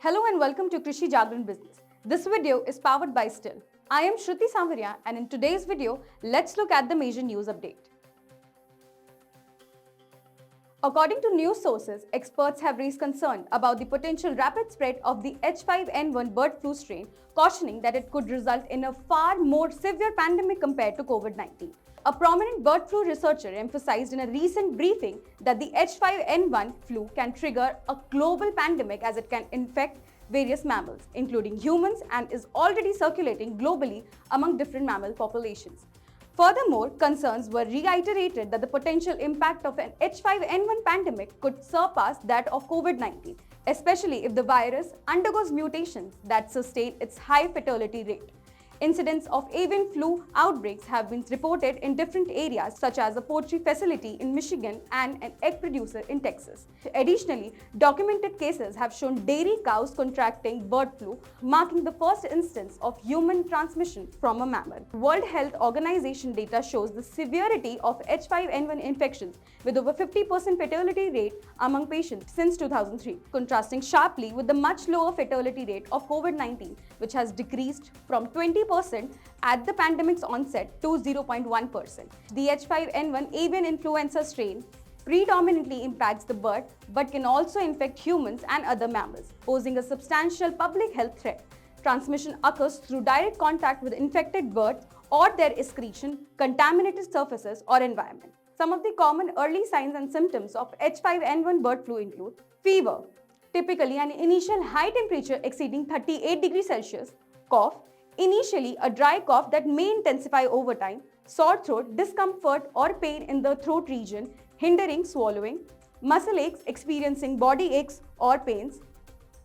Hello and welcome to Krishi Jagran Business. This video is powered by Still. I am Shruti Samvaria and in today's video, let's look at the major news update. According to news sources, experts have raised concern about the potential rapid spread of the H5N1 bird flu strain, cautioning that it could result in a far more severe pandemic compared to Covid-19. A prominent bird flu researcher emphasized in a recent briefing that the H5N1 flu can trigger a global pandemic as it can infect various mammals, including humans, and is already circulating globally among different mammal populations. Furthermore, concerns were reiterated that the potential impact of an H5N1 pandemic could surpass that of Covid-19, especially if the virus undergoes mutations that sustain its high fatality rate. Incidents of avian flu outbreaks have been reported in different areas such as a poultry facility in Michigan and an egg producer in Texas. Additionally, documented cases have shown dairy cows contracting bird flu, marking the first instance of human transmission from a mammal. World Health Organization data shows the severity of H5N1 infections with over 50% fatality rate among patients since 2003, contrasting sharply with the much lower fatality rate of Covid-19, which has decreased from 20% at the pandemic's onset to 0.1%. The H5N1 avian influenza strain predominantly impacts the bird but can also infect humans and other mammals, posing a substantial public health threat. Transmission occurs through direct contact with infected birds or their excretion, contaminated surfaces, or environment. Some of the common early signs and symptoms of H5N1 bird flu include fever, typically an initial high temperature exceeding 38 degrees Celsius, cough, initially a dry cough that may intensify over time, sore throat, discomfort or pain in the throat region, hindering swallowing, muscle aches, experiencing body aches or pains,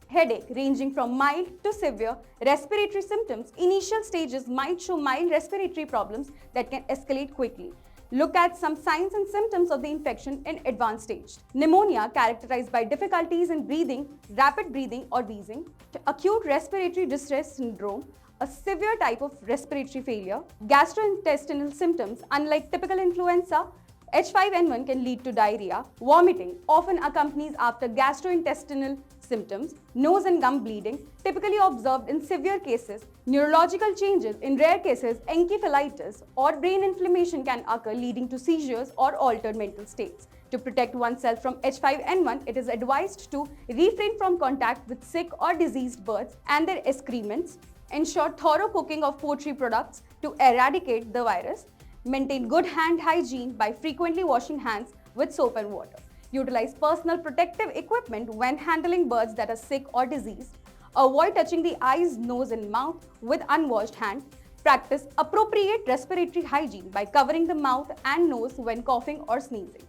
headache ranging from mild to severe, respiratory symptoms. Initial stages might show mild respiratory problems that can escalate quickly. Look at some signs and symptoms of the infection in advanced stage. Pneumonia characterized by difficulties in breathing, rapid breathing or wheezing, acute respiratory distress syndrome, a severe type of respiratory failure, gastrointestinal symptoms. Unlike typical influenza, H5N1 can lead to diarrhea, vomiting, often accompanies after gastrointestinal symptoms, nose and gum bleeding, typically observed in severe cases, neurological changes, in rare cases, encephalitis or brain inflammation can occur leading to seizures or altered mental states. To protect oneself from H5N1, it is advised to refrain from contact with sick or diseased birds and their excrements, ensure thorough cooking of poultry products to eradicate the virus, maintain good hand hygiene by frequently washing hands with soap and water, utilize personal protective equipment when handling birds that are sick or diseased, avoid touching the eyes, nose and mouth with unwashed hands, practice appropriate respiratory hygiene by covering the mouth and nose when coughing or sneezing.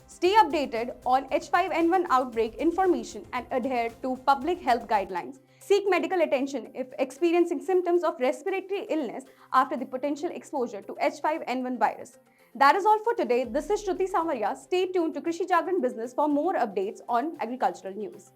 Stay updated on H5N1 outbreak information and adhere to public health guidelines. Seek medical attention if experiencing symptoms of respiratory illness after the potential exposure to H5N1 virus. That is all for today. This is Shruti Samvaria. Stay tuned to Krishi Jagran Business for more updates on agricultural news.